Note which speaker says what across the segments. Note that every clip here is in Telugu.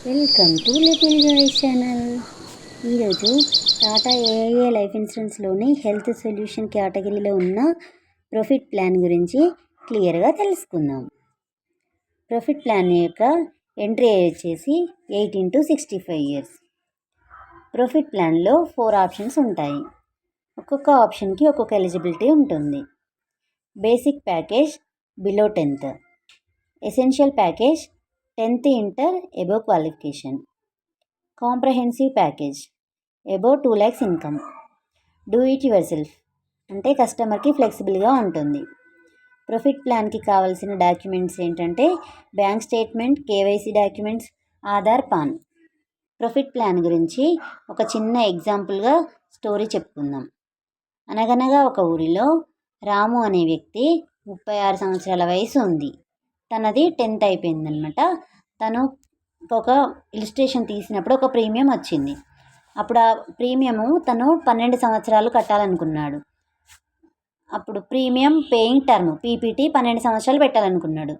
Speaker 1: Welcome to little joys channel. ఈరోజు టాటా ఏఐఏ లైఫ్ ఇన్సూరెన్స్లోని హెల్త్ సొల్యూషన్ కేటగిరీలో ఉన్న ప్రాఫిట్ ప్లాన్ గురించి క్లియర్గా తెలుసుకుందాం. ప్రాఫిట్ ప్లాన్ యొక్క ఎంట్రీ ఏజ్ వచ్చేసి 18 to 65 years. ప్రాఫిట్ ప్లాన్లో 4 ఆప్షన్స్ ఉంటాయి. ఒక్కొక్క ఆప్షన్కి ఒక్కొక్క ఎలిజిబిలిటీ ఉంటుంది. Basic package below 10th, essential package 10th inter above qualification, comprehensive package above 2 lakhs income, do it your self అంటే కస్టమర్కి ఫ్లెక్సిబుల్గా ఉంటుంది. ప్రాఫిట్ ప్లాన్కి కావాల్సిన డాక్యుమెంట్స్ ఏంటంటే bank statement, KYC documents, Aadhaar, pan. Profit plan గురించి ఒక చిన్న ఎగ్జాంపుల్గా స్టోరీ చెప్పుకుందాం. అనగనగా ఒక ఊరిలో రాము అనే వ్యక్తి 36 సంవత్సరాల వయసు ఉంది. తనది 10th అయిపోయిందనమాట. తను ఒక ఇలిస్ట్రేషన్ తీసినప్పుడు ఒక ప్రీమియం వచ్చింది. అప్పుడు ఆ ప్రీమియము తను 12 సంవత్సరాలు కట్టాలనుకున్నాడు. అప్పుడు ప్రీమియం పేయింగ్ టర్మ్ పీపీటీ 12 సంవత్సరాలు పెట్టాలనుకున్నాడు.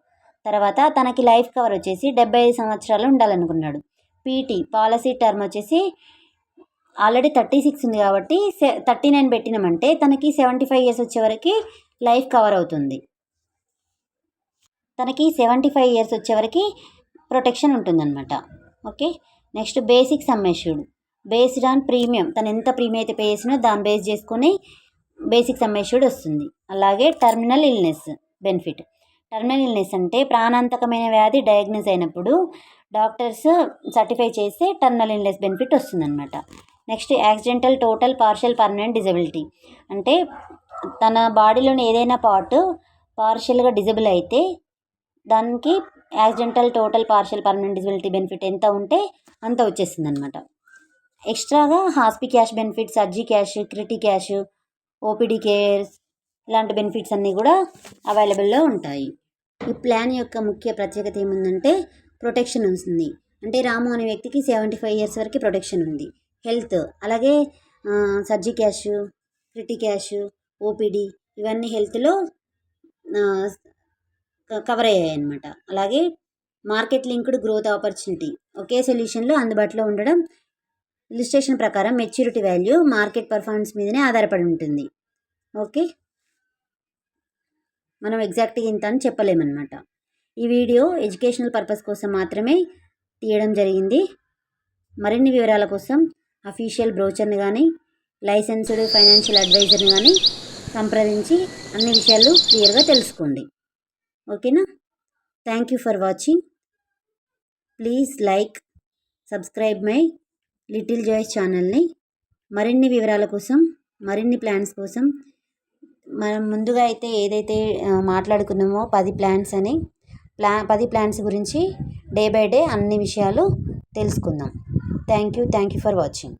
Speaker 1: తర్వాత తనకి లైఫ్ కవర్ వచ్చేసి 75 సంవత్సరాలు ఉండాలనుకున్నాడు. పీటీ పాలసీ టర్మ్ వచ్చేసి ఆల్రెడీ 36 ఉంది కాబట్టి 39 పెట్టినామంటే తనకి 75 years వచ్చే వరకు లైఫ్ కవర్ అవుతుంది. తనకి 75 years వచ్చే వరకు ప్రొటెక్షన్ ఉంటుందన్నమాట. Okay. Next basic sum assured based on premium. తను ఎంత ప్రీమియం అయితే పే చేసినో దాన్ని బేస్ చేసుకొని బేసిక్ సమ్ అష్యూర్డ్ వస్తుంది. అలాగే terminal illness benefit. Terminal illness అంటే ప్రాణాంతకమైన వ్యాధి డయాగ్నోస్ అయినప్పుడు డాక్టర్స్ సర్టిఫై చేస్తే టర్మినల్ ఇల్నెస్ బెనిఫిట్ వస్తుందన్నమాట. Next accidental total partial permanent disability అంటే తన బాడీలోని ఏదైనా పార్ట్ పార్షియల్గా డిజబుల్ అయితే దానికి accidental total partial permanent disability benefit ఎంత ఉంటే అంత వచ్చేస్తుంది అనమాట. ఎక్స్ట్రాగా hospi cash benefit, surgi cash, criti cash, OPD cares ఇలాంటి బెనిఫిట్స్ అన్నీ కూడా అవైలబుల్లో ఉంటాయి. ఈ ప్లాన్ యొక్క ముఖ్య ప్రత్యేకత ఏముందంటే ప్రొటెక్షన్ ఉంటుంది. అంటే రాము అనే వ్యక్తికి 75 years వరకు ప్రొటెక్షన్ ఉంది. హెల్త్ అలాగే సర్జీ క్యాష్, క్రిటి క్యాష్, ఓపీడీ ఇవన్నీ హెల్త్లో కవర్ అయ్యాయి అన్నమాట. అలాగే మార్కెట్ లింక్డ్ గ్రోత్ ఆపర్చునిటీ ఒకే సొల్యూషన్లో అందుబాటులో ఉండడం. ఇలిస్ట్రేషన్ ప్రకారం మెచ్యూరిటీ వాల్యూ మార్కెట్ పర్ఫార్మెన్స్ మీదనే ఆధారపడి ఉంటుంది. ఓకే. మనం ఎగ్జాక్ట్గా ఇంత అని చెప్పలేమన్నమాట. ఈ వీడియో ఎడ్యుకేషనల్ పర్పస్ కోసం మాత్రమే తీయడం జరిగింది. మరిన్ని వివరాల కోసం అఫీషియల్ బ్రోచర్ని కానీ లైసెన్స్డ్ ఫైనాన్షియల్ అడ్వైజర్ని కానీ సంప్రదించి అన్ని విషయాలు క్లియర్గా తెలుసుకోండి. ఓకేనా? Thank you for watching. Please like, subscribe my little joys ఛానల్ని. మరిన్ని వివరాల కోసం, మరిన్ని ప్లాన్స్ కోసం మనం ముందుగా అయితే ఏదైతే మాట్లాడుకున్నామో 10 ప్లాన్స్ అని 10 ప్లాన్స్ గురించి డే బై డే అన్ని విషయాలు తెలుసుకుందాం. Thank you for watching.